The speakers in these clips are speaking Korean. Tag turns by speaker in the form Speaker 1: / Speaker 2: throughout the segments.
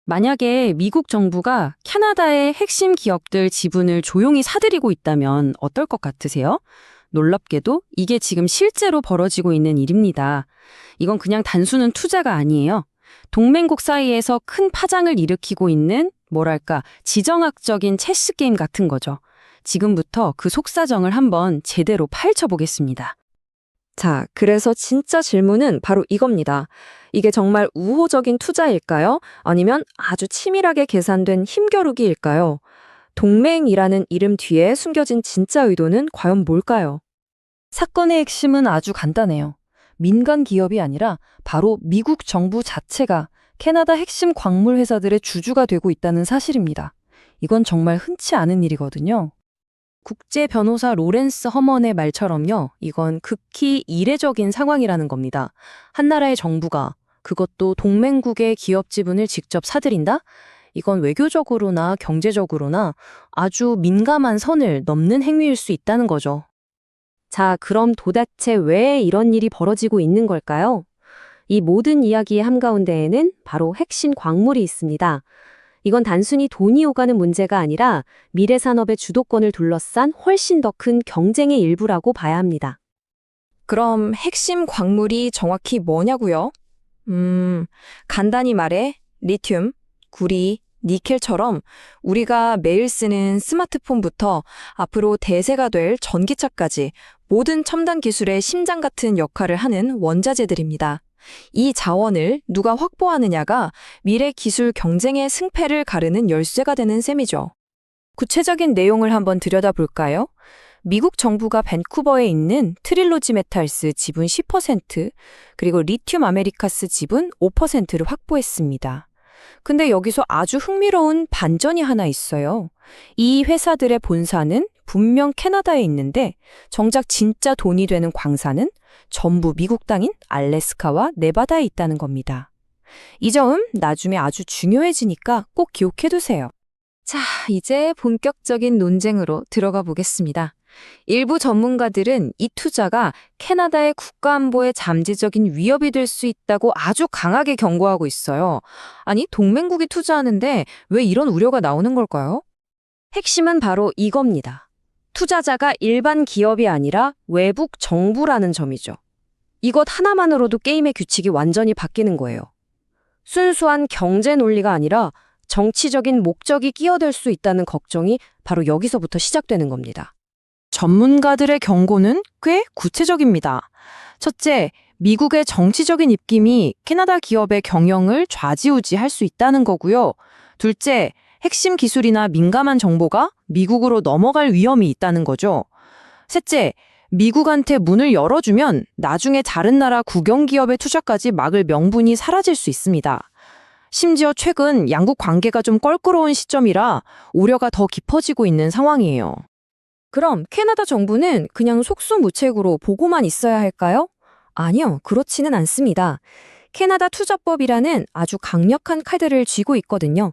Speaker 1: 만약에 미국 정부가 캐나다의 핵심 기업들 지분을 조용히 사들이고 있다면 어떨 것 같으세요? 놀랍게도 이게 지금 실제로 벌어지고 있는 일입니다. 이건 그냥 단순한 투자가 아니에요. 동맹국 사이에서 큰 파장을 일으키고 있는 뭐랄까 지정학적인 체스 게임 같은 거죠. 지금부터 그 속사정을 한번 제대로 파헤쳐 보겠습니다.
Speaker 2: 자, 그래서 진짜 질문은 바로 이겁니다. 이게 정말 우호적인 투자일까요? 아니면 아주 치밀하게 계산된 힘겨루기일까요? 동맹이라는 이름 뒤에 숨겨진 진짜 의도는 과연 뭘까요?
Speaker 3: 사건의 핵심은 아주 간단해요. 민간 기업이 아니라 바로 미국 정부 자체가 캐나다 핵심 광물 회사들의 주주가 되고 있다는 사실입니다. 이건 정말 흔치 않은 일이거든요.
Speaker 1: 국제 변호사 로렌스 허먼의 말처럼요. 이건 극히 이례적인 상황이라는 겁니다. 한 나라의 정부가 그것도 동맹국의 기업 지분을 직접 사들인다? 이건 외교적으로나 경제적으로나 아주 민감한 선을 넘는 행위일 수 있다는 거죠.
Speaker 2: 자, 그럼 도대체 왜 이런 일이 벌어지고 있는 걸까요? 이 모든 이야기의 한가운데에는 바로 핵심 광물이 있습니다. 이건 단순히 돈이 오가는 문제가 아니라 미래 산업의 주도권을 둘러싼 훨씬 더 큰 경쟁의 일부라고 봐야 합니다.
Speaker 4: 그럼 핵심 광물이 정확히 뭐냐고요? 간단히 말해 리튬, 구리, 니켈처럼 우리가 매일 쓰는 스마트폰부터 앞으로 대세가 될 전기차까지 모든 첨단 기술의 심장 같은 역할을 하는 원자재들입니다. 이 자원을 누가 확보하느냐가 미래 기술 경쟁의 승패를 가르는 열쇠가 되는 셈이죠. 구체적인 내용을 한번 들여다볼까요? 미국 정부가 밴쿠버에 있는 트릴로지 메탈스 지분 10%, 그리고 리튬 아메리카스 지분 5%를 확보했습니다. 근데 여기서 아주 흥미로운 반전이 하나 있어요. 이 회사들의 본사는 분명 캐나다에 있는데 정작 진짜 돈이 되는 광산은 전부 미국 땅인 알래스카와 네바다에 있다는 겁니다. 이 점 나중에 아주 중요해지니까 꼭 기억해두세요. 자, 이제 본격적인 논쟁으로 들어가 보겠습니다. 일부 전문가들은 이 투자가 캐나다의 국가안보에 잠재적인 위협이 될 수 있다고 아주 강하게 경고하고 있어요. 아니, 동맹국이 투자하는데 왜 이런 우려가 나오는 걸까요?
Speaker 2: 핵심은 바로 이겁니다. 투자자가 일반 기업이 아니라 외국 정부라는 점이죠. 이것 하나만으로도 게임의 규칙이 완전히 바뀌는 거예요. 순수한 경제 논리가 아니라 정치적인 목적이 끼어들 수 있다는 걱정이 바로 여기서부터 시작되는 겁니다.
Speaker 3: 전문가들의 경고는 꽤 구체적입니다. 첫째, 미국의 정치적인 입김이 캐나다 기업의 경영을 좌지우지할 수 있다는 거고요. 둘째, 핵심 기술이나 민감한 정보가 미국으로 넘어갈 위험이 있다는 거죠. 셋째, 미국한테 문을 열어주면 나중에 다른 나라 국영기업의 투자까지 막을 명분이 사라질 수 있습니다. 심지어 최근 양국 관계가 좀 껄끄러운 시점이라 우려가 더 깊어지고 있는 상황이에요.
Speaker 4: 그럼 캐나다 정부는 그냥 속수무책으로 보고만 있어야 할까요? 아니요, 그렇지는 않습니다. 캐나다 투자법이라는 아주 강력한 카드를 쥐고 있거든요.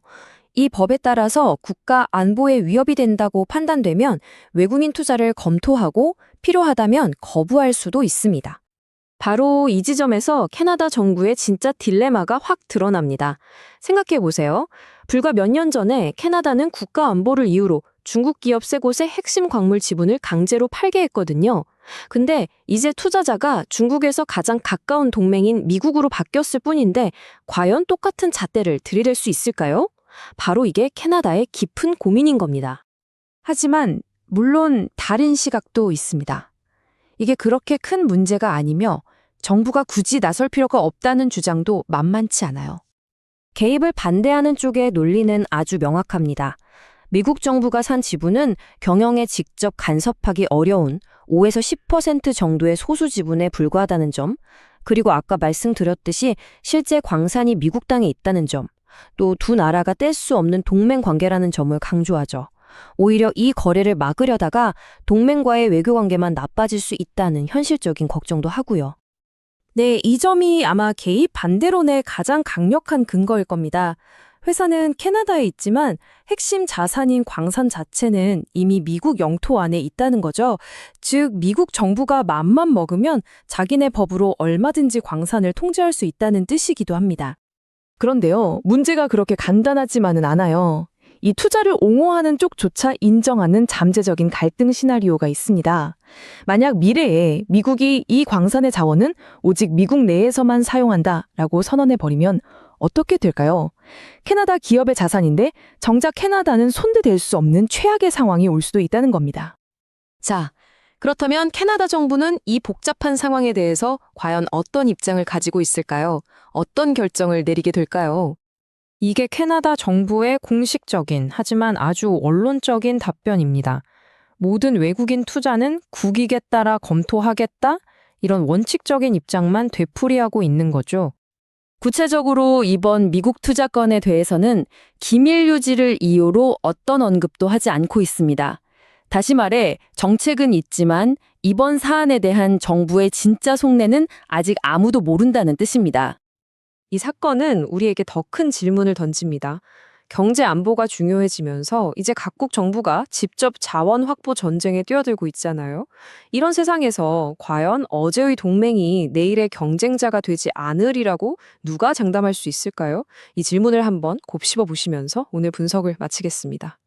Speaker 4: 이 법에 따라서 국가 안보에 위협이 된다고 판단되면 외국인 투자를 검토하고 필요하다면 거부할 수도 있습니다.
Speaker 2: 바로 이 지점에서 캐나다 정부의 진짜 딜레마가 확 드러납니다. 생각해 보세요. 불과 몇 년 전에 캐나다는 국가 안보를 이유로 중국 기업 세 곳의 핵심 광물 지분을 강제로 팔게 했거든요. 근데 이제 투자자가 중국에서 가장 가까운 동맹인 미국으로 바뀌었을 뿐인데 과연 똑같은 잣대를 들이댈 수 있을까요? 바로 이게 캐나다의 깊은 고민인 겁니다.
Speaker 4: 하지만 물론 다른 시각도 있습니다. 이게 그렇게 큰 문제가 아니며 정부가 굳이 나설 필요가 없다는 주장도 만만치 않아요.
Speaker 2: 개입을 반대하는 쪽의 논리는 아주 명확합니다. 미국 정부가 산 지분은 경영에 직접 간섭하기 어려운 5에서 10% 정도의 소수 지분에 불과하다는 점, 그리고 아까 말씀드렸듯이 실제 광산이 미국 땅에 있다는 점, 또 두 나라가 뗄 수 없는 동맹 관계라는 점을 강조하죠. 오히려 이 거래를 막으려다가 동맹과의 외교 관계만 나빠질 수 있다는 현실적인 걱정도 하고요.
Speaker 4: 네, 이 점이 아마 개입 반대론의 가장 강력한 근거일 겁니다. 회사는 캐나다에 있지만 핵심 자산인 광산 자체는 이미 미국 영토 안에 있다는 거죠. 즉, 미국 정부가 맘만 먹으면 자기네 법으로 얼마든지 광산을 통제할 수 있다는 뜻이기도 합니다.
Speaker 5: 그런데요, 문제가 그렇게 간단하지만은 않아요. 이 투자를 옹호하는 쪽조차 인정하는 잠재적인 갈등 시나리오가 있습니다. 만약 미래에 미국이 이 광산의 자원은 오직 미국 내에서만 사용한다라고 선언해버리면 어떻게 될까요? 캐나다 기업의 자산인데 정작 캐나다는 손도 댈 수 없는 최악의 상황이 올 수도 있다는 겁니다.
Speaker 6: 자, 그렇다면 캐나다 정부는 이 복잡한 상황에 대해서 과연 어떤 입장을 가지고 있을까요? 어떤 결정을 내리게 될까요?
Speaker 3: 이게 캐나다 정부의 공식적인 하지만 아주 원론적인 답변입니다. 모든 외국인 투자는 국익에 따라 검토하겠다? 이런 원칙적인 입장만 되풀이하고 있는 거죠.
Speaker 1: 구체적으로 이번 미국 투자 건에 대해서는 기밀 유지를 이유로 어떤 언급도 하지 않고 있습니다. 다시 말해 정책은 있지만 이번 사안에 대한 정부의 진짜 속내는 아직 아무도 모른다는 뜻입니다.
Speaker 6: 이 사건은 우리에게 더 큰 질문을 던집니다. 경제 안보가 중요해지면서 이제 각국 정부가 직접 자원 확보 전쟁에 뛰어들고 있잖아요. 이런 세상에서 과연 어제의 동맹이 내일의 경쟁자가 되지 않으리라고 누가 장담할 수 있을까요? 이 질문을 한번 곱씹어 보시면서 오늘 분석을 마치겠습니다.